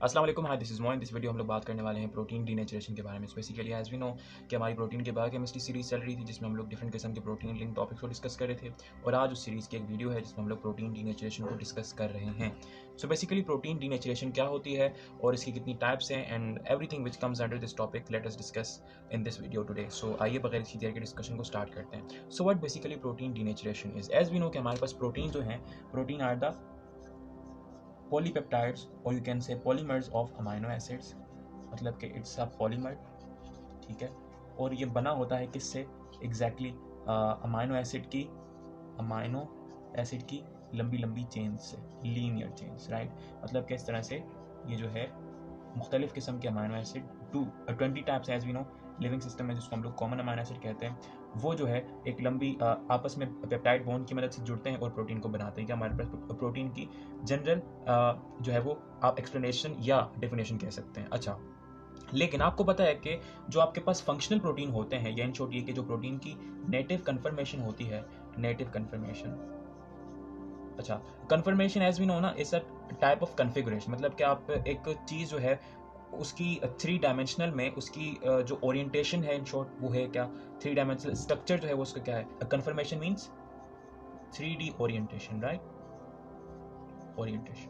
अस्सलाम वालेकुम, hi this is Moin. This video हम लोग बात करने वाले हैं प्रोटीन डीनेचुरेशन के बारे में। बेसिकली एज वी नो कि हमारी प्रोटीन के बायोकेमिस्ट्री सीरीज़ चल रही थी जिसमें हम लोग डिफरेंट किस्म के प्रोटीन लिंक टॉपिक्स को डिस्कस कर रहे थे और आज उस सीरीज़ की एक वीडियो है जिसमें हम लोग प्रोटीन डीनेचुरेशन को डिस्कस कर रहे हैं। सो बेसिकली प्रोटीन डीनेचुरेशन क्या होती है और इसकी कितनी टाइप्स हैं and everything which comes under this topic let us discuss in this video today. So आइए बगैर किसी देर के डिस्कशन को स्टार्ट करते हैं। So what basically protein denaturation is, as we know कि हमारे पास प्रोटीन जो है, protein are the polypeptides or you can say polymers of amino acids, मतलब कि इट्स अ पॉलीमर, ठीक है। और ये बना होता है किससे एग्जैक्टली? अमाइनो एसिड की लंबी लंबी चेन से, लीनियर चेन्स, राइट। मतलब कि इस तरह से ये जो है मुख्तलिफ किस्म के amino acid, 20 types as we know living system में, जिसको हम लोग कॉमन अमाइनो एसिड कहते हैं, वो जो है एक लंबी आपस में पेप्टाइड बॉन्ड की मदद से जुड़ते हैं और प्रोटीन को बनाते हैं। कि हमारे पास प्रोटीन की जनरल जो है वो आप एक्सप्लेनेशन या डेफिनेशन कह सकते हैं। अच्छा, लेकिन आपको पता है कि जो आपके पास फंक्शनल प्रोटीन होते हैं, या इन शॉर्ट ये कि जो प्रोटीन की नेटिव कन्फर्मेशन होती है, नेटिव कन्फर्मेशन, अच्छा, कन्फर्मेशन एज वी नो ना is a type of configuration. मतलब कि आप एक चीज़ जो है उसकी 3 डायमेंशनल में उसकी जो ओरिएंटेशन है, इन शॉर्ट वो है क्या, 3 डायमेंशनल स्ट्रक्चर जो है वो उसका क्या है, conformation means 3D orientation, right, orientation.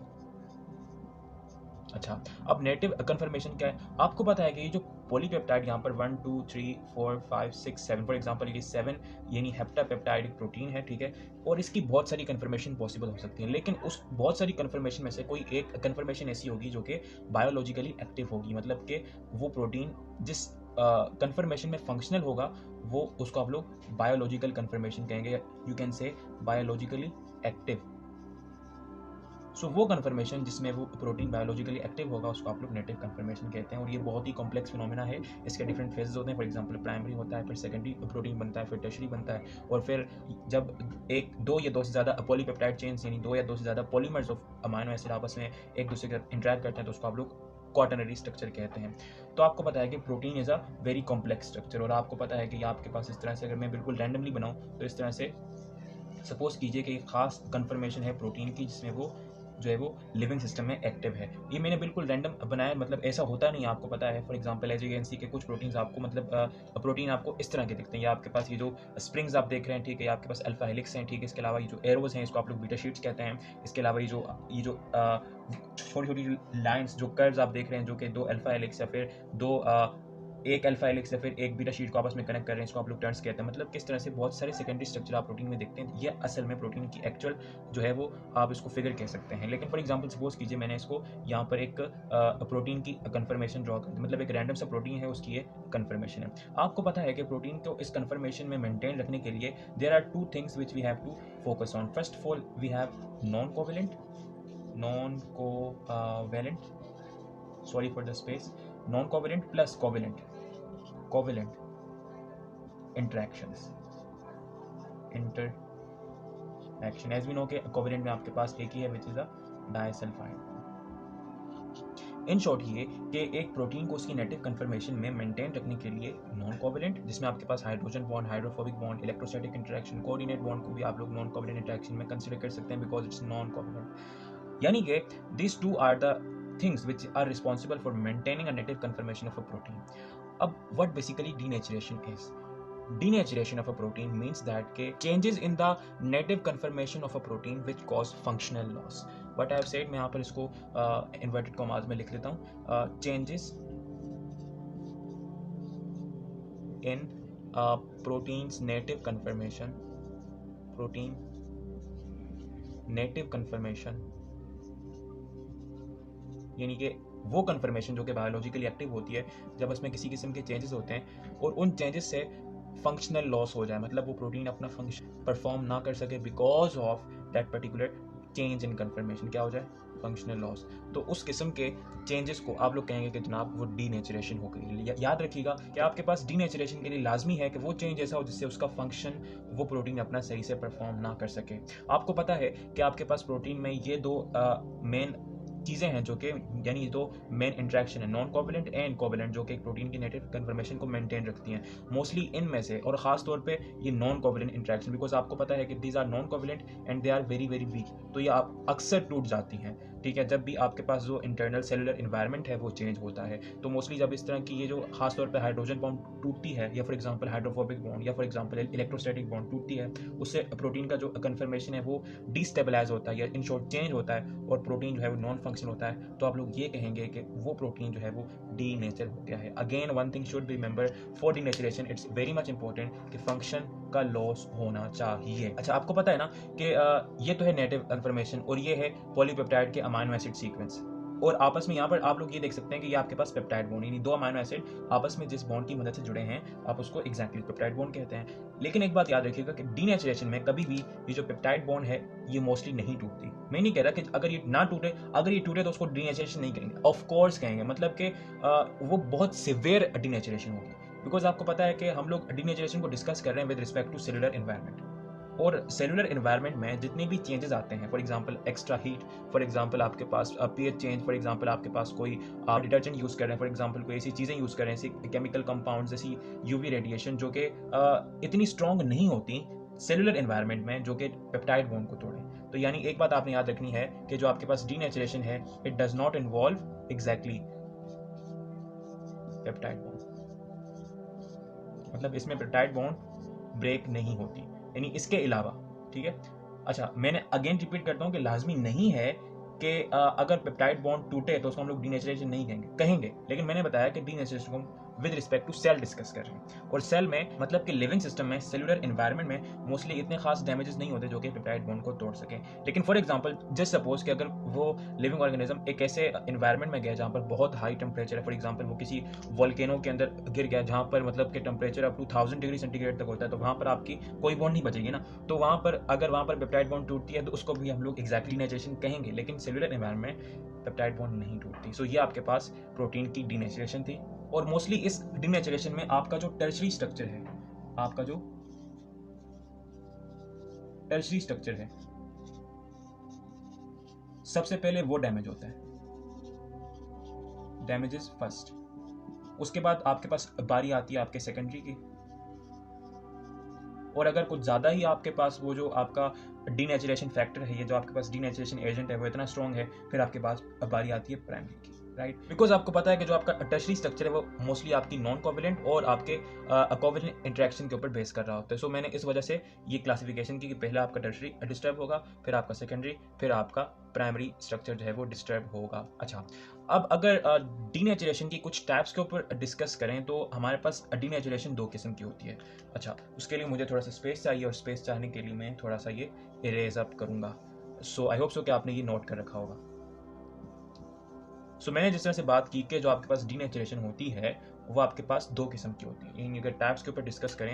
अच्छा, अब नेटिव कन्फर्मेशन क्या है? आपको पता है कि ये जो पॉलीपेप्टाइड यहाँ पर 1 2 3 4 5 6 7 फॉर एग्जांपल, ये 7 यानी हेप्टापेप्टाइड प्रोटीन है, ठीक है। और इसकी बहुत सारी कन्फर्मेशन पॉसिबल हो सकती है, लेकिन उस बहुत सारी कन्फर्मेशन में से कोई एक कन्फर्मेशन ऐसी होगी जो कि बायोलॉजिकली एक्टिव होगी। मतलब कि वो प्रोटीन जिस कन्फर्मेशन में फंक्शनल होगा वो उसको आप लोग बायोलॉजिकल कन्फर्मेशन कहेंगे, you can say biologically active. So वो कन्फर्मेशन जिसमें वो प्रोटीन बायोलॉजिकली एक्टिव होगा उसको आप लोग नेटिव कन्फर्मेशन कहते हैं। और ये बहुत ही कॉम्प्लेक्स फिनोमेना है, इसके डिफरेंट फेजेस होते हैं। फॉर एग्जांपल प्राइमरी होता है, फिर सेकेंडरी प्रोटीन बनता है, फिर टर्शरी बनता है, और फिर जब एक दो या दो से ज़्यादा पॉलीपेप्टाइड चेन्स यानी दो या दो से ज़्यादा पॉलीमर्स ऑफ अमाइनो एसिड आपस में एक दूसरे के साथ इंटरेक्ट करते हैं तो उसको आप लोग क्वाटरनरी स्ट्रक्चर कहते हैं। तो आपको पता है कि protein is a very complex structure, और आपको पता है कि आपके पास इस तरह से, अगर मैं बिल्कुल रैंडमली बनाऊँ तो इस तरह से सपोज कीजिए कि एक खास कन्फर्मेशन है प्रोटीन की जिसमें वो जो है वो लिविंग सिस्टम में एक्टिव है। ये मैंने बिल्कुल रैंडम बनाया, मतलब ऐसा होता नहीं है, आपको पता है। For example as you can see के कुछ प्रोटीन्स आपको मतलब प्रोटीन आपको इस तरह के दिखते हैं, या आपके पास ये जो स्प्रिंग्स आप देख रहे हैं, ठीक है, या आपके पास अल्फा हेलिक्स हैं, ठीक है। इसके अलावा ये जो एरोज हैं इसको आप लोग बीटा शीट्स कहते हैं। इसके अलावा ये जो छोटी छोटी लाइंस, जो कर्व्स आप देख रहे हैं, जो कि दो अल्फा हेलिक्स या फिर दो एक अल्फा हेलिक्स या फिर एक बीटा शीट को आपस में कनेक्ट कर रहे हैं, इसको आप लोग टर्न्स कहते हैं। मतलब किस तरह से बहुत सारे सेकेंडरी स्ट्रक्चर आप प्रोटीन में देखते हैं, ये असल में प्रोटीन की एक्चुअल जो है वो आप इसको फिगर कह सकते हैं। लेकिन फॉर एग्जांपल सपोज कीजिए मैंने इसको यहाँ पर एक प्रोटीन की कन्फर्मेशन ड्रॉ कर दी, मतलब एक रैंडम सा प्रोटीन है, उसकी ये कन्फर्मेशन है। आपको पता है कि प्रोटीन को इस कन्फर्मेशन में मेंटेन रखने के लिए there are 2 things which we have to focus on. First of all we have non covalent, sorry for the space, non covalent plus covalent interactions, interaction. As we know के covalent में आपके पास एक ही है which is a disulphide. In short ये कि एक प्रोटीन को उसकी नेटिव कन्फर्मेशन में मेंटेन रखने के लिए नॉन कोवेलेंट, जिसमें आपके पास hydrogen bond, hydrophobic bond, electrostatic interaction, coordinate bond को भी आप लोग नॉन कोवेलेंट इंटरेक्शन में कंसीडर कर सकते हैं बिकॉज इट्स नॉन कोवेलेंट। यानी कि these two are the things which are responsible for maintaining a native conformation of a protein. अब what basically denaturation is? Denaturation of a protein means that changes in the native conformation of a protein which cause functional loss. What I have said, मैं यहाँ पर इसको inverted commas में लिख लेता हूँ, changes in protein's native conformation, protein native conformation, यानी कि वो कन्फर्मेशन जो कि बायोलॉजिकली एक्टिव होती है, जब उसमें किसी किस्म के चेंजेस होते हैं और उन चेंजेस से फंक्शनल लॉस हो जाए, मतलब वो प्रोटीन अपना फंक्शन परफॉर्म ना कर सके because of that particular change in conformation, क्या हो जाए, फंक्शनल लॉस। तो उस किस्म के चेंजेस को आप लोग कहेंगे कि जनाब वो डीनेचुरेशन हो गई। याद रखिएगा कि आपके पास डीनेचुरेशन के लिए लाजमी है कि वो चेंज ऐसा हो जिससे उसका फंक्शन, वो प्रोटीन अपना सही से परफॉर्म ना कर सके। आपको पता है कि आपके पास प्रोटीन में ये दो मेन चीज़ें हैं जो कि यानी तो मेन इंटरेक्शन है नॉन कोवेलेंट एंड कोवेलेंट जो कि एक प्रोटीन की नेटिव कन्फर्मेशन को मेंटेन रखती हैं मोस्टली इनमें से, और ख़ास तौर पे ये नॉन कोवेलेंट इंटरेक्शन, बिकॉज आपको पता है कि these are non covalent and they are very very weak, तो ये आप अक्सर टूट जाती हैं। ठीक है, जब भी आपके पास जो इंटरनल सेलुलर इन्वायरमेंट है वो चेंज होता है, तो मोस्टली जब इस तरह की ये जो खास तौर पे हाइड्रोजन बॉन्ड टूटती है, या फॉर एग्जांपल हाइड्रोफोबिक बॉन्ड, या फॉर एग्जांपल इलेक्ट्रोस्टैटिक बॉन्ड टूटती है, उससे प्रोटीन का जो कन्फर्मेशन है वो डिस्टेबलाइज होता है या इन शॉर्ट चेंज होता है, और प्रोटीन जो है वो नॉन फंक्शन होता है, तो आप लोग ये कहेंगे कि वो प्रोटीन जो है वो डीनेचर हो गया है। Again one thing should be remember, for denaturation it's very much important कि फंक्शन का लॉस होना चाहिए। अच्छा, आपको पता है ना कि ये तो है नेटिव कन्फर्मेशन, और ये है पॉलीपेप्टाइड के अमाइनो एसिड सीक्वेंस, और आपस में यहाँ पर आप लोग ये देख सकते हैं कि ये आपके पास पेप्टाइड बॉन्ड, यानी दो अमाइनो एसिड आपस में जिस बॉन्ड की मदद से जुड़े हैं आप उसको एग्जैक्टली पेप्टाइड बॉन्ड कहते हैं। लेकिन एक बात याद रखिएगा कि डीनेचुरेशन में कभी भी ये जो पेप्टाइड बॉन्ड है ये मोस्टली नहीं टूटती। मैं नहीं कह रहा कि अगर ये ना टूटे, अगर ये टूटे तो उसको डीनेचुरेशन नहीं कहेंगे, ऑफ कोर्स कहेंगे, मतलब कि वो बहुत सिवियर डीनेचुरेशन होगी, बिकॉज आपको पता है कि हम लोग डीनेचुरेशन को डिस्कस कर रहे हैं with respect to cellular environment, और सेलुलर एनवायरनमेंट में जितने भी चेंजेस आते हैं, for example extra heat, for example आपके पास पीएच चेंज, फॉर एग्जांपल आपके पास कोई डिटर्जेंट यूज़ कर रहे हैं, फॉर एग्जांपल कोई ऐसी चीज़ें यूज़ कर रहे हैं, ऐसी केमिकल कंपाउंड्स, जैसी यूवी रेडिएशन जो कि इतनी स्ट्रॉन्ग नहीं होती सेलुलर एनवायरनमेंट में, जो कि पेप्टाइड बॉन्ड को तोड़े। तो यानी एक बात आपने याद रखनी है कि जो आपके पास डीनेचुरेशन है it does not involve exactly peptide bond, मतलब इसमें पेप्टाइड बॉन्ड ब्रेक नहीं होती, यानी इसके अलावा। ठीक है, अच्छा मैंने अगेन रिपीट करता हूँ कि लाजमी नहीं है कि अगर पेप्टाइड बॉन्ड टूटे तो उसको हम लोग डीनेचुरेशन नहीं कहेंगे, लेकिन मैंने बताया कि डीनेचुरेशन को with respect to cell discuss कर रहे हैं, और सेल में मतलब कि लिविंग सिस्टम में सेलुलर एनवायरनमेंट में मोस्टली इतने खास डैमेजेस नहीं होते जो कि पेप्टाइड बॉन्ड को तोड़ सके। लेकिन फॉर एग्जांपल जस्ट सपोज कि अगर वो लिविंग ऑर्गेनिज्म एक ऐसे एनवायरनमेंट में गया जहाँ पर बहुत हाई टेम्परेचर है, फॉर एग्जांपल वो किसी वोल्केनो के अंदर गिर गया जहाँ पर मतलब कि temperature up to 1000 degree centigrade तक होता है, तो वहाँ पर आपकी कोई बॉन्ड नहीं बचेगी ना, तो वहाँ पर अगर वहाँ पर पेप्टाइड बॉन्ड टूटती है तो उसको भी हम लोग एक्जैक्टली डीनेचुरेशन कहेंगे, लेकिन सेलुलर एनवायरनमेंट में पेप्टाइड बॉन्ड नहीं टूटती। सो ये आपके पास प्रोटीन की डीनेचुरेशन थी, और मोस्टली इस डीनेचुरेशन में आपका जो टर्शरी स्ट्रक्चर है, आपका जो टर्शरी स्ट्रक्चर है सबसे पहले वो डैमेज होता है, डैमेज इज फर्स्ट, उसके बाद आपके पास बारी आती है आपके सेकेंडरी की, और अगर कुछ ज़्यादा ही आपके पास वो जो आपका डीनेचुरेशन फैक्टर है, ये जो आपके पास डीनेचुरेशन एजेंट है वो इतना स्ट्रॉन्ग है, फिर आपके पास बारी आती है प्राइमरी की, राइट। बिकॉज आपको पता है कि जो आपका टर्शरी स्ट्रक्चर है वो मोस्टली आपकी नॉन कोवेलेंट और आपके कोवेलेंट इंटरेक्शन के ऊपर बेस कर रहा होता है। सो मैंने इस वजह से ये क्लासिफिकेशन की कि पहला आपका टर्शरी डिस्टर्ब होगा, फिर आपका सेकेंडरी, फिर आपका प्राइमरी स्ट्रक्चर जो है वो डिस्टर्ब होगा। अच्छा, अब अगर डीनेचुरेशन की कुछ टाइप्स के ऊपर डिस्कस करें तो हमारे पास डीनेचुरेशन दो किस्म की होती है। अच्छा, उसके लिए मुझे थोड़ा सा स्पेस चाहिए, और स्पेस चाहने के लिए मैं थोड़ा सा ये इरेज अप करूंगा। सो आई होप सो कि आपने ये नोट कर रखा होगा। सो मैंने जिस तरह से बात की कि जो आपके पास डीनेचुरेशन होती है वो आपके पास दो किस्म की होती है, यानी अगर टाइप्स के ऊपर डिस्कस करें,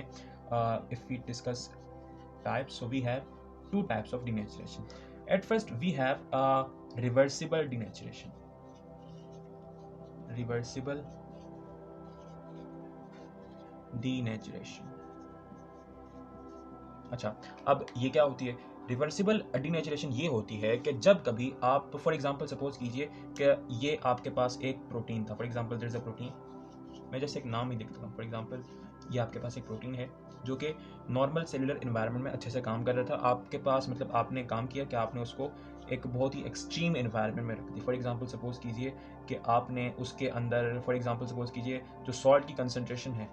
if we discuss types, so we have two types of denaturation. At first we have reversible denaturation, reversible denaturation. अच्छा, अब ये क्या होती है? रिवर्सिबल डीनेचुरेशन ये होती है कि जब कभी आप फॉर एग्जांपल सपोज कीजिए कि ये आपके पास एक प्रोटीन था, for example there is a protein, मैं जैसे एक नाम ही लिख देता हूँ, फॉर एग्जांपल ये आपके पास एक प्रोटीन है जो कि नॉर्मल सेलुलर एनवायरनमेंट में अच्छे से काम कर रहा था, आपके पास मतलब आपने काम किया कि आपने उसको एक बहुत ही एक्सट्रीम एनवायरनमेंट में रख दी। फॉर एग्जांपल सपोज कीजिए कि आपने उसके अंदर फॉर एग्जांपल सपोज कीजिए जो सॉल्ट की कंसनट्रेशन है,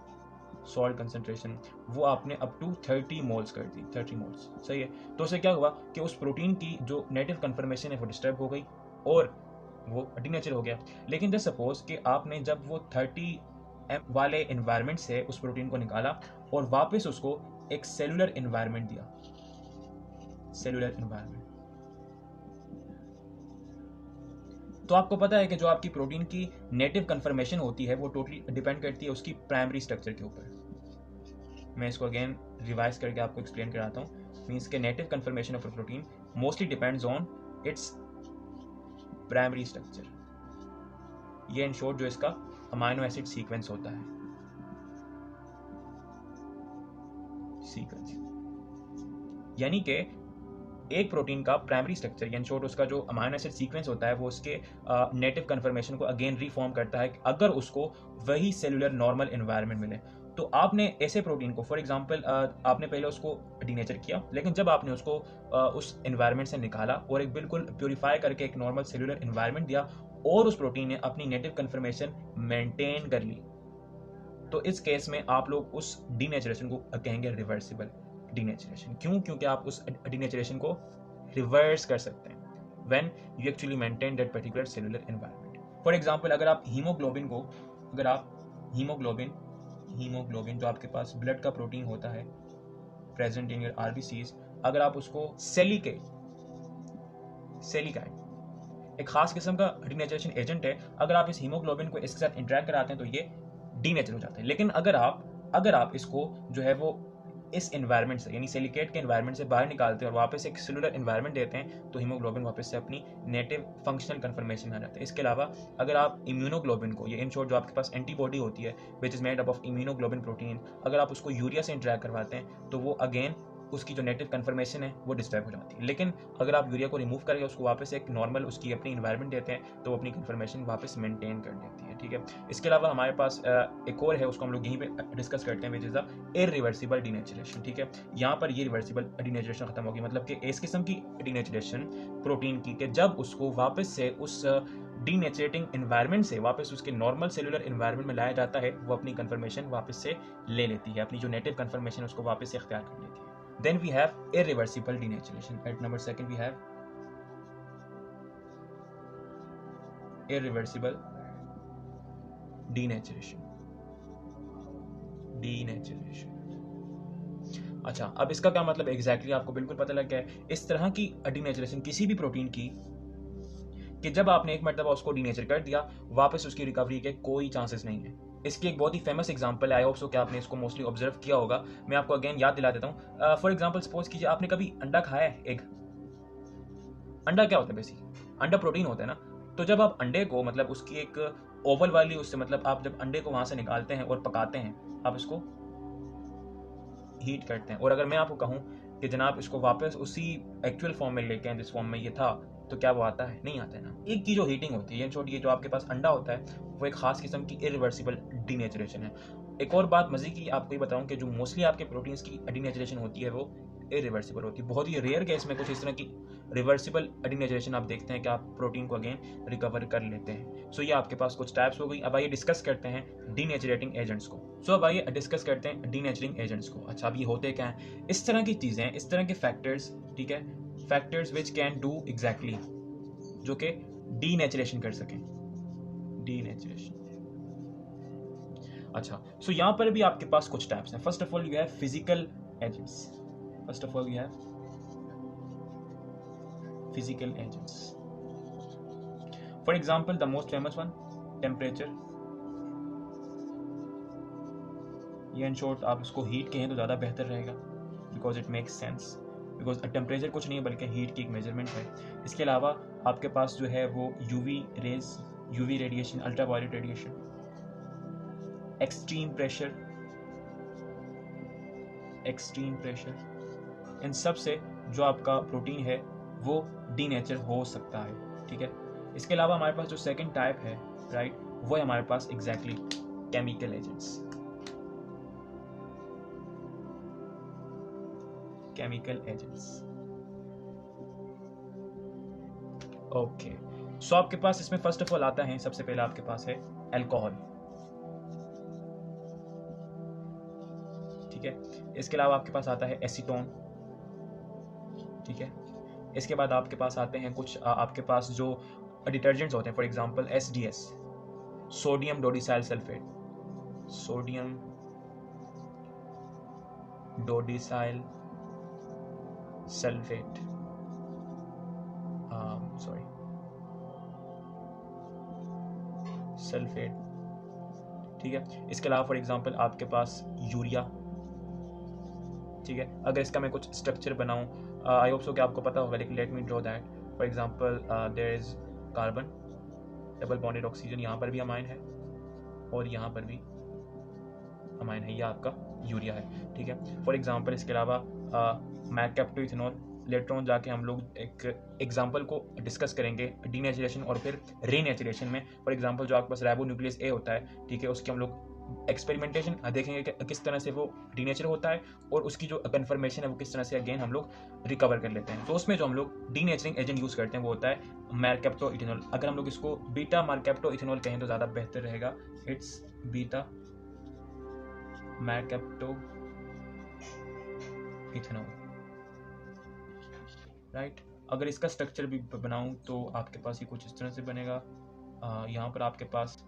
सॉल्ट कंसनट्रेशन वो आपने अप टू 30 मोल्स कर दी, 30 मोल्स, सही है। तो उससे क्या हुआ कि उस प्रोटीन की जो नेटिव कन्फर्मेशन है वो डिस्टर्ब हो गई और वो डीनेचर हो गया। लेकिन जस्ट सपोज कि आपने जब वो 30 एम वाले एनवायरनमेंट से उस प्रोटीन को निकाला और वापस उसको एक सेलुलर एनवायरनमेंट दिया, सेलुलर एनवायरनमेंट, तो आपको पता है कि जो आपकी प्रोटीन की नेटिव कन्फर्मेशन होती है वो टोटली डिपेंड करती है उसकी प्राइमरी स्ट्रक्चर के ऊपर। मैं इसको अगेन रिवाइज करके आपको एक्सप्लेन कराता हूँ। मीन्स के native confirmation of a protein mostly depends on its primary structure, ये इन शॉर्ट जो इसका अमाइनो एसिड सीक्वेंस होता है, सीक्वेंस, यानी कि एक प्रोटीन का प्राइमरी स्ट्रक्चर यानी शॉर्ट उसका जो अमाइनो एसिड सीक्वेंस होता है वो उसके नेटिव कन्फर्मेशन को अगेन रीफॉर्म करता है अगर उसको वही सेलुलर नॉर्मल एनवायरनमेंट मिले। तो आपने ऐसे प्रोटीन को फॉर एग्जांपल आपने पहले उसको डीनेचर किया, लेकिन जब आपने उसको उस एनवायरनमेंट से निकाला और एक बिल्कुल प्योरीफाई करके एक नॉर्मल सेलुलर एनवायरनमेंट दिया और उस प्रोटीन ने अपनी नेटिव कन्फर्मेशन मेंटेन कर ली, तो इस केस में आप लोग उस डीनेचरेशन को कहेंगे रिवर्सिबल डीनेचरेशन। क्यों? क्योंकि आप उस डीनेचरेशन को रिवर्स कर सकते हैं when you actually maintain that particular cellular environment. For example अगर आप हीमोग्लोबिन को, अगर आप हीमोग्लोबिन जो आपके पास ब्लड का प्रोटीन होता है प्रेजेंट इन योर आरबीसीज, अगर आप उसको सेलिकाइड एक खास किस्म का डीनेचरेशन एजेंट है, अगर आप इस हीमोग्लोबिन को इसके साथ इंटरेक्ट कराते हैं तो ये डीनेचर हो जाता है। लेकिन अगर आप इसको जो है वो इस एनवायरनमेंट से यानी सिलिकेट के एनवायरनमेंट से बाहर निकालते हैं और वापस एक सेलुलर एनवायरनमेंट देते हैं तो हीमोग्लोबिन वापस से अपनी नेटिव फंक्शनल कन्फर्मेशन आ जाता है। इसके अलावा अगर आप इम्यूनोग्लोबिन को, ये इन शॉर्ट जो आपके पास एंटीबॉडी होती है which is made up of immunoglobulin protein, अगर आप उसको यूरिया से इंटरेक्ट करवाते हैं तो वो अगेन उसकी जो नेटिव कन्फर्मेशन है वो डिस्टर्ब हो जाती है। लेकिन अगर आप यूरिया को रिमूव करके उसको वापस एक नॉर्मल उसकी अपनी इन्वायरमेंट देते हैं तो वो अपनी कन्फर्मेशन वापस मेंटेन कर लेती है। ठीक है, इसके अलावा हमारे पास एक और है, उसको हम लोग यहीं पे डिस्कस करते हैं, which is the irreversible denaturation. ठीक है, यहाँ पर ये रिवर्सिबल डीनेचरेशन खत्म होगी, मतलब कि इस किस्म की डीनेचरेशन प्रोटीन की कि जब उसको वापस से उस डीनेचरेटिंग एनवायरनमेंट से वापस उसके नॉर्मल सेलुलर एनवायरनमेंट में लाया जाता है, वो अपनी कन्फर्मेशन वापस से ले लेती है, अपनी जो नेटिव कन्फर्मेशन उसको वापस से इख्तियार कर लेती है। Then we have irreversible denaturation. At number 2 we have irreversible denaturation. अच्छा, अब इसका क्या मतलब एग्जैक्टली आपको बिल्कुल पता लग गया है। इस तरह की डीनेचरेशन किसी भी प्रोटीन की कि जब आपने एक मरतबा उसको डीनेचर कर दिया, वापस उसकी रिकवरी के कोई चांसेस नहीं है। इसकी एक बहुत ही फेमस एग्जांपल है, आई होप सो कि आपने इसको मोस्टली ऑब्जर्व किया होगा, मैं आपको अगेन याद दिला देता हूँ। फॉर एग्जांपल सपोज कीजिए आपने कभी अंडा खाया है। एग, अंडा क्या होता है बेसिक? अंडा प्रोटीन होता है ना। तो जब आप अंडे को, मतलब उसकी एक ओवल वाली, उससे मतलब आप जब अंडे को वहां से निकालते हैं और पकाते हैं, आप इसको हीट करते हैं, और अगर मैं आपको कहूँ कि जनाब इसको वापस उसी एक्चुअल फॉर्म में लेके आए जिस फॉर्म में ये था, तो क्या वो आता है? नहीं आता है ना। एक की जो हीटिंग होती है, छोटी, ये जो आपके पास अंडा होता है वो एक खास किस्म की इरिवर्सिबल डीनेचरेशन है। एक और बात मजे की आपको ये बताऊं कि जो मोस्टली आपके प्रोटीन्स की डीनेचरेशन होती है वो इरिवर्सिबल होती है। बहुत ही रेयर केस में कुछ इस तरह की रिवर्सिबल डीनेचरेशन आप देखते हैं कि आप प्रोटीन को अगेन रिकवर कर लेते हैं। सो ये आपके पास कुछ टाइप्स हो गई। अब आइए डिस्कस करते हैं डीनेचरेटिंग एजेंट्स को। अब आइए डिस्कस करते हैं डीनेचरिंग एजेंट्स को। अच्छा, अब ये होते क्या हैं? इस तरह की चीजें, इस तरह के फैक्टर्स, ठीक है, factors which can do exactly, जो कि डीनेचरेशन कर सकें, डीनेचरेशन। अच्छा, सो यहां पर भी आपके पास कुछ टाइप्स हैं। First of all you have physical agents. First of all you have physical agents. For example the most famous one, temperature. ये इन शॉर्ट आप इसको हीट कहें तो ज़्यादा बेहतर रहेगा, because it makes sense, because temperature कुछ नहीं है बल्कि हीट की एक मेजरमेंट है। इसके अलावा आपके पास जो है वो UV rays, UV radiation, ultraviolet radiation, extreme pressure, extreme pressure, इन सब से जो आपका प्रोटीन है वो डीनेचर हो सकता है। ठीक है, इसके अलावा हमारे पास जो सेकंड टाइप है, राइट, वो है हमारे पास exactly chemical agents, chemical agents. Okay, so आपके पास इसमें फर्स्ट ऑफ ऑल आता है, सबसे पहले आपके पास है अल्कोहल। ठीक है, इसके अलावा आपके पास आता है एसीटोन। ठीक है, इसके बाद आपके पास आते हैं कुछ आपके पास जो डिटर्जेंट्स होते हैं, for example SDS, sodium dodecyl sulphate, sodium dodecyl sulphate, sorry sulphate. ठीक है, इसके अलावा फॉर एग्जांपल आपके पास यूरिया। ठीक है, अगर इसका मैं कुछ स्ट्रक्चर बनाऊं, आई होप सो कि आपको पता होगा, लेकिन let me draw that. For example there is carbon, double bonded oxygen, यहाँ पर भी अमाइन है और यहाँ पर भी अमाइन है, ये आपका यूरिया है। ठीक है, फॉर एग्जांपल इसके अलावा मैकैप्टोइथेनॉल, लेटर ऑन जाके हम लोग एक एग्जांपल को डिस्कस करेंगे डीनेचुरेशन और फिर रीनेचुरेशन में। फॉर एग्जांपल जो आपके पास राइबोन्यूक्लियस ए होता है, ठीक है, उसकी हम लोग एक्सपेरिमेंटेशन देखेंगे कि किस तरह से वो डीनेचर होता है और उसकी जो कन्फर्मेशन है वो किस तरह से अगेन हम लोग रिकवर कर लेते हैं। तो उसमें जो हम लोग डीनेचरिंग एजेंट यूज़ करते हैं वो होता है मरकैप्टो इथेनॉल। अगर हम लोग इसको बीटा मरकैप्टो इथेनॉल कहें तो ज़्यादा बेहतर रहेगा। It's beta mercapto ethanol, right. अगर इसका स्ट्रक्चर भी बनाऊं तो आपके पास ये कुछ इस तरह से बनेगा। यहाँ पर आपके पास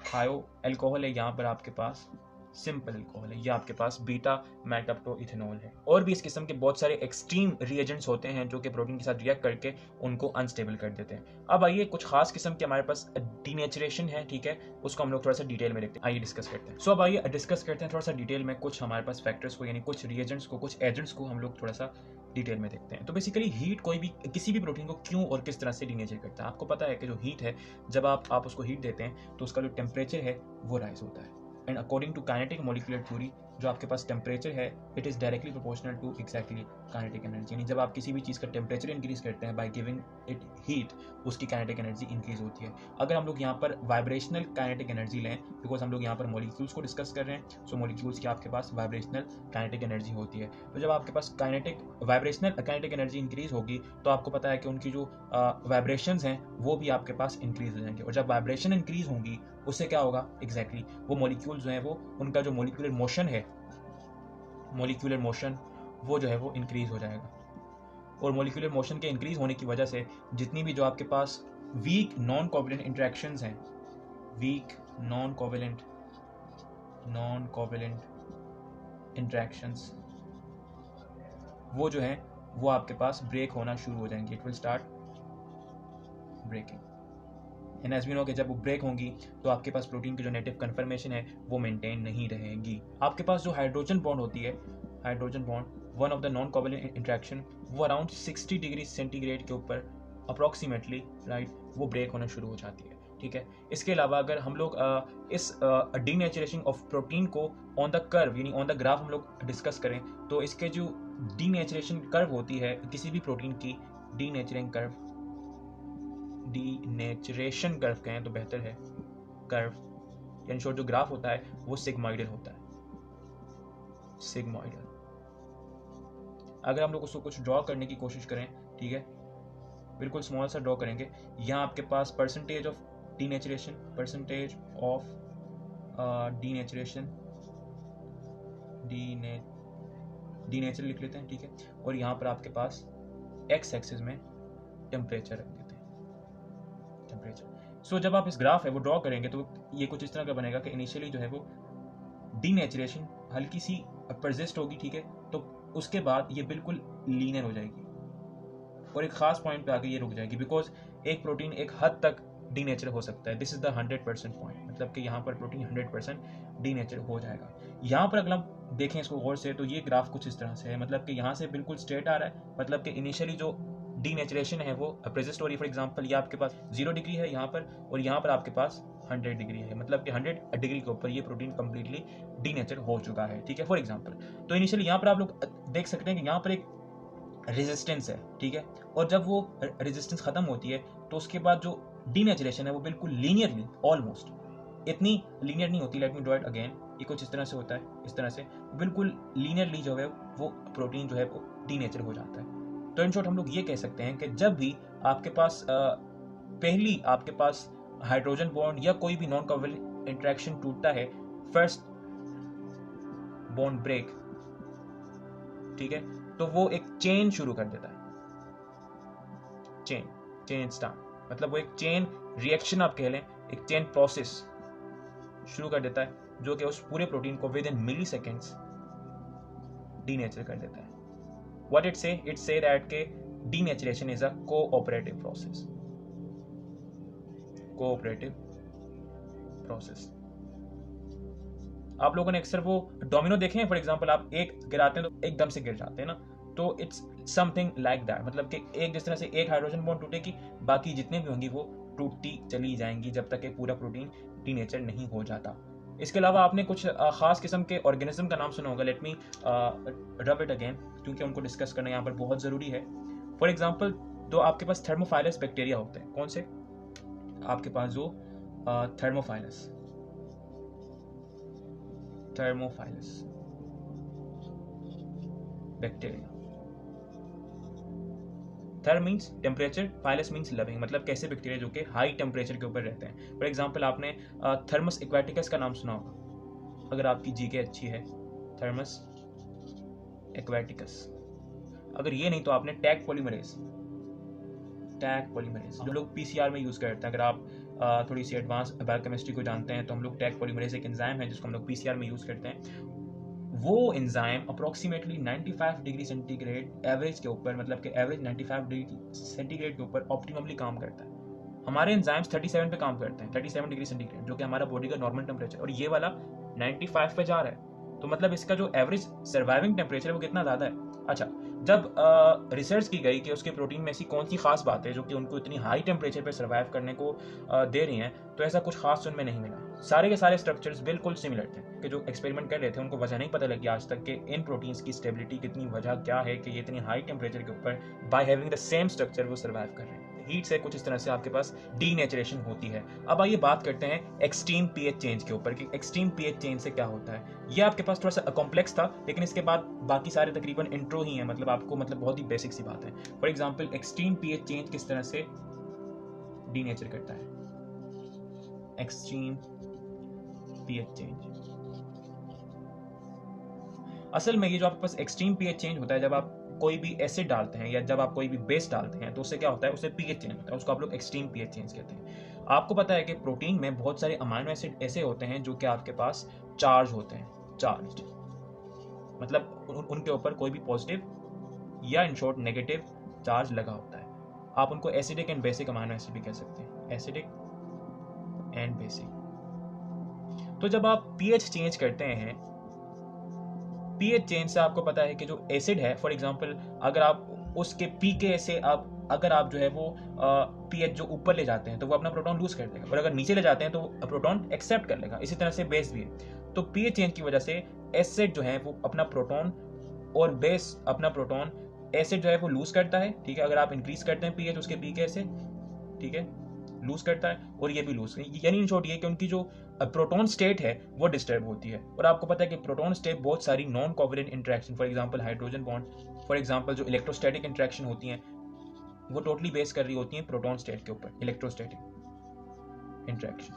थायो अल्कोहल है, यहाँ पर आपके पास सिंपल अल्कोहल है, ये आपके पास बीटा मरकैप्टो इथेनॉल है। और भी इस किस्म के बहुत सारे एक्सट्रीम रिएजेंट्स होते हैं जो कि प्रोटीन के साथ रिएक्ट करके उनको अनस्टेबल कर देते हैं। अब आइए कुछ खास किस्म के हमारे पास डीनेचुरेशन है, ठीक है, उसको हम लोग थोड़ा सा डिटेल में देखते हैं। आइए डिस्कस करते हैं। अब आइए डिस्कस करते हैं थोड़ा सा डिटेल में कुछ हमारे पास फैक्टर्स को, यानी कुछ रिएजेंट्स को, कुछ एजेंट्स को हम लोग थोड़ा सा डिटेल में देखते हैं। तो बेसिकली हीट कोई भी किसी भी प्रोटीन को क्यों और किस तरह से डीनेचर करता है। आपको पता है कि जो हीट है, जब आप उसको हीट देते हैं तो उसका जो टेम्परेचर है वो राइज होता है। And according to kinetic molecular theory, जो आपके पास टेम्परेचर है it is directly proportional to exactly kinetic energy. यानी जब आप किसी भी चीज़ का टेम्परेचर इंक्रीज करते हैं बाय गिविंग इट हीट, उसकी काइनेटिक एनर्जी इंक्रीज होती है। अगर हम लोग यहाँ पर वाइब्रेशनल काइनेटिक एनर्जी लें, बिकॉज हम लोग यहाँ पर मॉलिक्यूल्स को डिस्कस कर रहे हैं, सो मॉलिक्यूल्स की आपके पास वाइब्रेशनल काइनेटिक एनर्जी होती है। तो जब आपके पास वाइब्रेशनल काइनेटिक एनर्जी इंक्रीज होगी तो आपको पता है कि उनकी जो वाइब्रेशंस हैं वो भी आपके पास इंक्रीज हो जाएंगे। और जब वाइब्रेशन इंक्रीज होंगी उससे क्या होगा एग्जैक्टली वो मॉलिक्यूल्स जो हैं वो उनका जो मॉलिक्यूलर मोशन है, मॉलिक्यूलर मोशन वो जो है वो इंक्रीज हो जाएगा। और मॉलिक्यूलर मोशन के इंक्रीज होने की वजह से जितनी भी जो आपके पास वीक नॉन कोवैलेंट इंटरेक्शंस हैं, वीक नॉन कोवैलेंट इंटरेक्शंस वो जो है वो आपके पास ब्रेक होना शुरू हो जाएंगे। It will start breaking. And as we know कि जब वो ब्रेक होंगी तो आपके पास प्रोटीन की जो नेटिव कन्फर्मेशन है वो मेंटेन नहीं रहेगी। आपके पास जो हाइड्रोजन बॉन्ड होती है, hydrogen bond one of the non covalent interaction, वो अराउंड 60 डिग्री सेंटीग्रेड के ऊपर अप्रॉक्सीमेटली, राइट, वो ब्रेक होना शुरू हो जाती है, ठीक है। इसके अलावा अगर हम लोग इस डीनेचुरेशन ऑफ प्रोटीन को ऑन द कर्व यानी ऑन द ग्राफ हम लोग डिस्कस करें तो इसके जो डीनेचुरेशन कर्व होती है किसी भी प्रोटीन की, डीनेचुरेशन कर्व कहें तो बेहतर है, कर्व यानी शॉर्ट जो ग्राफ होता है वो सिग्मोइडल होता है, सिग्मोइडल। अगर हम लोग उसको कुछ ड्रॉ करने की कोशिश करें, ठीक है, बिल्कुल स्मॉल सा ड्रॉ करेंगे। यहाँ आपके पास percentage of denaturation, percentage of denaturation, denature लिख लेते हैं, ठीक है। और यहाँ पर आपके पास एक्स एक्सिस में टेम्परेचर रख देते हैं, टेम्परेचर। सो जब आप इस ग्राफ है वो ड्रॉ करेंगे तो ये कुछ इस तरह का बनेगा कि इनिशियली जो है वो डीनेचुरेशन हल्की सी परसिस्ट होगी, ठीक है, तो उसके बाद ये बिल्कुल लीनियर हो जाएगी और एक खास पॉइंट पे आके ये रुक जाएगी, बिकॉज एक प्रोटीन एक हद तक डीनेचर हो सकता है। दिस इज द 100% पॉइंट, मतलब कि यहाँ पर प्रोटीन 100% डीनेचर हो जाएगा। यहाँ पर अगर हम देखें इसको गौर से तो ये ग्राफ कुछ इस तरह से है, मतलब कि यहाँ से बिल्कुल स्ट्रेट आ रहा है, मतलब कि इनिशियली जो डीनेचुरेशन है वो प्रेजेंट हो रही है। फॉर एग्जांपल ये आपके पास 0 डिग्री है यहाँ पर और यहाँ पर आपके पास 100 डिग्री है, मतलब कि 100 डिग्री के ऊपर ये प्रोटीन कंप्लीटली डीनेचर हो चुका है, ठीक है, फॉर एग्जांपल। तो इनिशियली यहाँ पर आप लोग देख सकते हैं कि यहाँ पर एक रेजिस्टेंस है, ठीक है, और जब वो रेजिस्टेंस खत्म होती है तो उसके बाद जो डीनेचुरेशन है वो बिल्कुल लीनियरली, ऑलमोस्ट इतनी लीनियर नहीं होती, late me draw it again, ये कुछ इस तरह से होता है, इस तरह से बिल्कुल लीनियरली जो है वो प्रोटीन जो है वो डीनेचर हो जाता है। तो इन शॉर्ट हम लोग ये कह सकते हैं कि जब भी आपके पास पहली आपके पास हाइड्रोजन बॉन्ड या कोई भी नॉन कोवैलेंट इंटरेक्शन टूटता है, फर्स्ट बॉन्ड ब्रेक, ठीक है, तो वो एक चेन शुरू कर देता है, चेन स्टार्ट, मतलब वो एक चेन रिएक्शन आप कह लें, एक चेन प्रोसेस शुरू कर देता है जो कि उस पूरे प्रोटीन को within milliseconds denature कर देता है। What it say that के denaturation is a cooperative process, आप लोगों ने अक्सर वो डोमिनो देखे हैं, फॉर एग्जांपल आप एक गिराते हैं तो एकदम से गिर जाते हैं ना, तो इट्स समथिंग लाइक दैट, मतलब कि एक जिस तरह से एक हाइड्रोजन बॉन्ड टूटेगी बाकी जितने भी होंगी वो टूटती चली जाएंगी जब तक कि पूरा प्रोटीन डीनेचर नहीं हो जाता। इसके अलावा आपने कुछ ख़ास किस्म के ऑर्गेनिज्म का नाम सुना होगा। Let me rub it again, क्योंकि उनको डिस्कस करना यहाँ पर बहुत ज़रूरी है। फॉर एग्जाम्पल, तो आपके पास थर्मोफाइलस बैक्टीरिया होते हैं। कौन से? आपके पास जो thermophilus bacteria. Therm means temperature, philus means loving, मतलब कैसे बैक्टीरिया जो कि हाई टेम्परेचर के ऊपर रहते हैं। फॉर एग्जांपल, आपने थर्मस एक्वाटिकस का नाम सुना होगा, अगर आपकी जीके अच्छी है। Thermos aquaticus. अगर ये नहीं तो आपने टैग पॉलीमरेज जो लोग पीसीआर में यूज़ करते हैं। अगर आप थोड़ी सी एडवांस बायोकेमिस्ट्री को जानते हैं तो हम लोग टैग पॉलीमरेज एक एंजाइम है जिसको हम लोग पीसीआर में यूज़ करते हैं। वो enzyme approximately 95 degree centigrade average के ऊपर, मतलब कि एवरेज 95 डिग्री सेंटीग्रेड के ऊपर ऑप्टिममली काम करता है। हमारे एंजाइम्स 37 पे काम करते हैं, 37 डिग्री सेंटीग्रेड, जो कि हमारा बॉडी का नॉर्मल टेम्परेचर, और ये वाला 95 पे जा रहा है। तो मतलब इसका जो एवरेज सर्वाइविंग टेम्परेचर है वो कितना ज़्यादा है। अच्छा, जब रिसर्च की गई कि उसके प्रोटीन में ऐसी कौन सी खास बात है जो कि उनको इतनी हाई टेम्परेचर पर सर्वाइव करने को दे रही हैं, तो ऐसा कुछ खास उनमें नहीं मिला। सारे के सारे स्ट्रक्चर्स बिल्कुल सिमिलर थे, कि जो एक्सपेरिमेंट कर रहे थे उनको वजह नहीं पता लगी आज तक कि इन प्रोटीन्स की स्टेबिलिटी कितनी, वजह क्या है कि ये इतनी हाई टेम्परेचर के ऊपर by having the same structure वो सर्वाइव कर रहे हैं। हीट से कुछ इस तरह से आपके पास डीनेचरेशन होती है। अब आइए बात करते हैं एक्सट्रीम पीएच चेंज के ऊपर कि एक्सट्रीम पीएच चेंज से क्या होता है। ये आपके पास थोड़ा सा कॉम्प्लेक्स था, लेकिन इसके बाद बाकी सारे तकरीबन इंट्रो ही हैं, मतलब आपको मतलब बहुत ही बेसिक सी बात है। For example, extreme pH change किस तरह से डीनेचर करता है। एक्सट्रीम पीएच चेंज, असल में ये जो आपके पास एक्सट्रीम पीएच चेंज होता है, जब आप कोई भी एसिड डालते हैं या जब आप कोई भी बेस डालते हैं तो उससे क्या होता है, उससे पीएच चेंज होता है, उसको आप लोग एक्सट्रीम पीएच चेंज कहते हैं। आपको पता है कि प्रोटीन में बहुत सारे अमाइनो एसिड ऐसे होते हैं जो कि आपके पास चार्ज होते हैं, चार्ज, मतलब उनके ऊपर कोई भी पॉजिटिव या इन शॉर्ट नेगेटिव चार्ज लगा होता है। आप उनको acidic and basic amino acid भी कह सकते हैं, एसिडिक एंड बेसिक। तो जब आप पीएच चेंज करते हैं, पीएच चेंज से आपको पता है कि जो एसिड है, फॉर एग्जांपल, अगर आप उसके पीके से अगर आप जो है वो पीएच जो ऊपर ले जाते हैं तो वो अपना प्रोटॉन लूज कर देगा, और अगर नीचे ले जाते हैं तो वो प्रोटॉन एक्सेप्ट कर लेगा। इसी तरह से बेस भी है। तो पीएच चेंज की वजह से एसिड जो है वो अपना प्रोटॉन और बेस अपना प्रोटॉन, एसिड जो है वो लूज करता है, ठीक है। अगर आप इंक्रीज करते हैं पीएच उसके पीके से, ठीक है, लूज करता है, और ये भी लूज, यानी इन शॉर्ट ये कि उनकी जो प्रोटॉन स्टेट है वो डिस्टर्ब होती है। और आपको पता है कि प्रोटॉन स्टेट बहुत सारी non covalent interaction, for example hydrogen bond, for example जो इलेक्ट्रोस्टैटिक इंटरेक्शन होती हैं वो टोटली बेस कर रही होती हैं प्रोटॉन स्टेट के ऊपर, इलेक्ट्रोस्टैटिक इंटरेक्शन।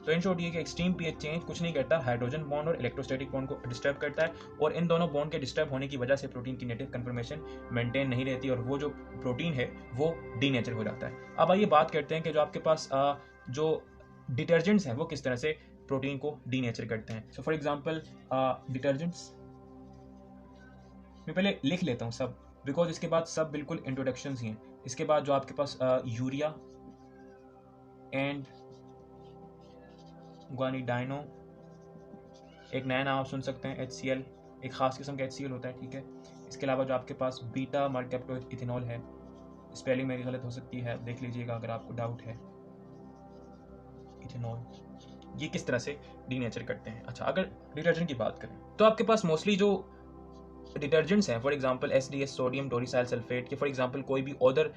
तो इन शॉर्ट ये कि एक्सट्रीम पीएच चेंज कुछ नहीं करता, हाइड्रोजन बॉन्ड और इलेक्ट्रोस्टैटिक बॉन्ड को डिस्टर्ब करता है, और इन दोनों बॉन्ड के डिस्टर्ब होने की वजह से प्रोटीन की नेटिव कन्फर्मेशन मेंटेन नहीं रहती और वो जो प्रोटीन है वो डीनेचर हो जाता है। अब आइए बात करते हैं कि जो आपके पास जो डिटर्जेंट्स हैं वो किस तरह से प्रोटीन को डीनेचर करते हैं। सो फॉर एग्जांपल, डिटर्जेंट्स मैं पहले लिख लेता हूँ सब, बिकॉज इसके बाद सब बिल्कुल इंट्रोडक्शंस ही हैं। इसके बाद जो आपके पास यूरिया एंड ग्वानिडाइनो, एक नया नाम आप सुन सकते हैं HCl, एक खास किस्म का HCl होता है, ठीक है। इसके अलावा जो आपके पास बीटा मरकैप्टो इथेनॉल है, स्पेलिंग मेरी गलत हो सकती है, देख लीजिएगा अगर आपको डाउट है। इथेनॉल, ये किस तरह से डीनेचर करते हैं। अच्छा, अगर डिटर्जेंट की बात करें तो आपके पास मोस्टली जो डिटर्जेंट्स हैं, for example SDS, sodium dodecyl sulphate के, फॉर एग्जांपल कोई भी अदर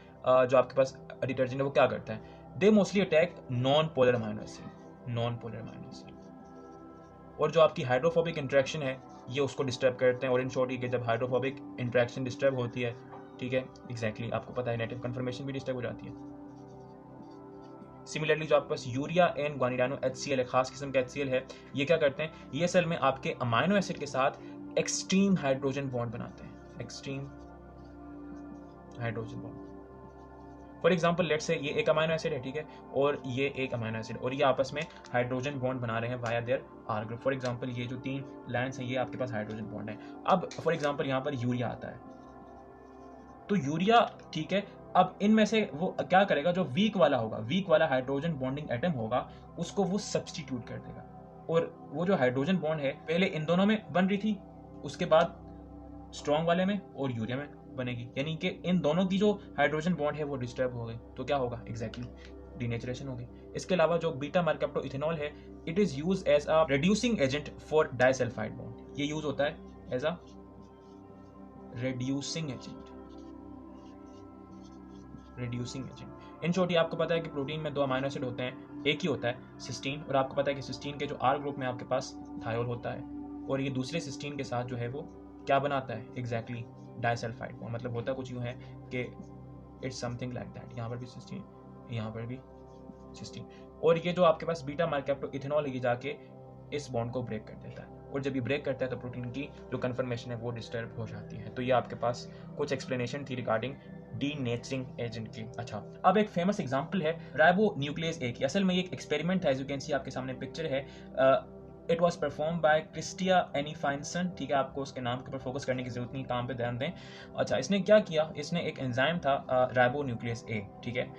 जो आपके पास डिटर्जेंट है वो क्या करता है, they mostly attack non polar amino acid, और जो आपकी हाइड्रोफोबिक इंटरेक्शन है ये उसको डिस्टर्ब करते हैं। और इन शॉर्ट ये कि जब हाइड्रोफोबिक इंटरेक्शन डिस्टर्ब होती है, ठीक है, एग्जैक्टली आपको पता है नेटिव कन्फर्मेशन भी डिस्टर्ब हो जाती है। सिमिलरली जो आपके पास यूरिया एंड ग्वानिडाइनो HCl है, खास किस्म का HCl है, ये क्या करते हैं, ये असल में आपके अमाइनो एसिड के साथ एक्सट्रीम हाइड्रोजन बॉन्ड बनाते हैं, extreme hydrogen bond. For example, let say ये एक अमाइनो एसिड है, ठीक है, और ये एक अमाइनो एसिड, और ये आपस में हाइड्रोजन बॉन्ड बना रहे हैं via their R group. For example, ये जो 3 लाइन्स हैं ये आपके पास हाइड्रोजन बॉन्ड है। अब फॉर एग्जाम्पल यहाँ पर यूरिया आता है, तो यूरिया, ठीक है, अब इनमें से वो क्या करेगा, जो वीक वाला होगा, वीक वाला हाइड्रोजन बॉन्डिंग एटम होगा, उसको वो सब्स्टिट्यूट कर देगा, और वो जो हाइड्रोजन बॉन्ड है पहले इन दोनों में बन रही थी, उसके बाद स्ट्रॉन्ग वाले में और यूरिया में बनेगी, यानी कि इन दोनों की जो हाइड्रोजन बॉन्ड है वो डिस्टर्ब हो गई। तो क्या होगा, एग्जैक्टली डीनेचुरेशन हो गई। इसके अलावा जो बीटा मरकैप्टोइथेनॉल है, it is use as a reducing agent for disulfide bond. ये यूज होता है as a reducing agent. In short, ये आपको पता है कि प्रोटीन में 2 अमीनो एसिड होते हैं, एक ही होता है सिस्टीन, और आपको पता है कि सिस्टीन के जो आर ग्रुप में आपके पास थायोल होता है, और ये दूसरे सिस्टीन के साथ जो है वो क्या बनाता है एग्जैक्टली डाइसल्फाइड बॉन्ड। मतलब होता कुछ यूँ है कि इट्स समथिंग लाइक दैट, यहाँ पर भी सिस्टीन, यहाँ पर भी सिस्टीन, और ये जो आपके पास बीटा मरकैप्टोइथेनॉल है ये जाके इस बॉन्ड को ब्रेक कर देता है, और जब ये ब्रेक करता है तो प्रोटीन की जो कन्फर्मेशन है वो डिस्टर्ब हो जाती है। तो ये आपके पास कुछ एक्सप्लेनेशन थी रिगार्डिंग डीनेचरिंग एजेंट की। अच्छा, अब एक फेमस एग्जांपल है राइबो न्यूक्लियस ए की। असल में ये एक एक्सपेरिमेंट है, एज यू कैन सी आपके सामने पिक्चर है। It was perform by Christian Anfinsen. ठीक है, आपको उसके नाम के ऊपर फोकस करने की जरूरत नहीं, काम पे ध्यान दें। अच्छा, इसने क्या किया, इसने एक एंजाइम था राइबो न्यूक्लियस ए, ठीक है।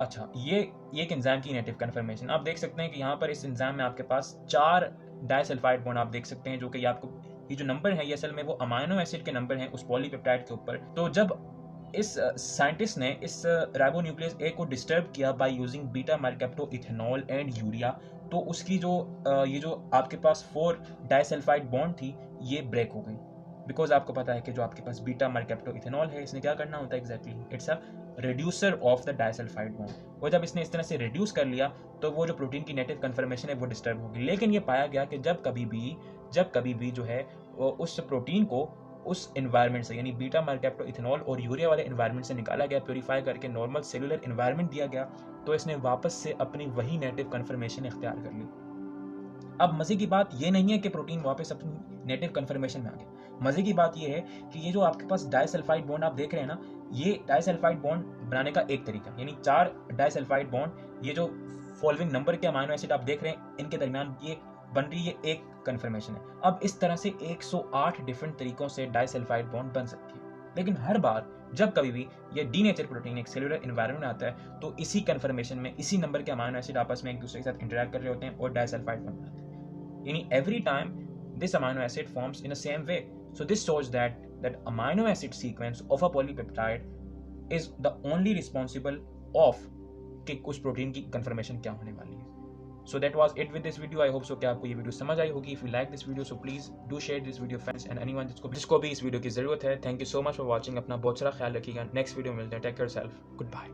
अच्छा, ये एक एंजाइम की नेटिव कन्फर्मेशन आप देख सकते हैं कि यहाँ पर इस एंजाइम में आपके पास 4 डाइसल्फाइड बॉन्ड आप देख सकते हैं, जो कि आपको ये जो नंबर है ये असल में वो अमाइनो एसिड के नंबर हैं उस पॉलीपेप्टाइड के ऊपर। तो जब इस साइंटिस्ट ने इस राइबोन्यूक्लियस ए को डिस्टर्ब किया by using beta mercaptoethanol and urea, तो उसकी जो ये जो आपके पास 4 डाइसल्फाइड बॉन्ड थी ये ब्रेक हो गई। बिकॉज आपको पता है कि जो आपके पास बीटा मरकैप्टोइथेनॉल है इसने क्या करना होता है exactly, it's a reducer of the disulphide bond. और जब इसने इस तरह से रिड्यूस कर लिया तो वो जो प्रोटीन की नेटिव कन्फर्मेशन है वो डिस्टर्ब होगी। लेकिन ये पाया गया कि जब कभी भी जो है उस प्रोटीन को उस एनवायरनमेंट से, यानी बीटा मरकैप्टोइथेनॉल और यूरिया वाले एनवायरनमेंट से निकाला गया, प्योरीफाई करके नॉर्मल सेलुलर एनवायरनमेंट दिया गया, तो इसने वापस से अपनी वही नेटिव कन्फर्मेशन इख्तियार कर ली। अब मजे की बात ये नहीं है कि प्रोटीन वापस अपनी नेटिव कन्फर्मेशन में आ गया। मजे की बात ये है कि ये जो आपके पास डाइसल्फाइड बॉन्ड आप देख रहे हैं ना, ये डाइसल्फाइड बॉन्ड बनाने का एक तरीका, यानी 4 डाइसल्फाइड बॉन्ड, ये जो फॉलोइंग नंबर के अमीनो एसिड आप देख रहे हैं इनके दरमियान ये बन रही है एक कन्फर्मेशन है। अब इस तरह से 108 डिफरेंट तरीकों से डाइसल्फाइड बॉन्ड बन सकती है, लेकिन हर बार जब कभी भी ये डीनेचर प्रोटीन एक सेलुलर एनवायरनमेंट में आता है तो इसी कन्फर्मेशन में इसी नंबर के अमीनो एसिड आपस में एक दूसरे के साथ इंटरेक्ट कर रहे होते हैं और डाइसल्फाइड बन जाते हैं। यानी every time this amino acid forms in the same way. So this shows that amino acid sequence of a polypeptide is the only responsible of कि कुछ प्रोटीन की कंफर्मेशन क्या होने वाली है। So that was it with this video. I hope so कि आपको ये वीडियो समझ आई होगी। If you like this video, so please do share this video friends and anyone जिसको भी इस वीडियो की जरूरत है। Thank you so much for watching. अपना बहुत सारा ख्याल रखिएगा। नेक्स्ट वीडियो मिलते हैं। Take care yourself. Goodbye.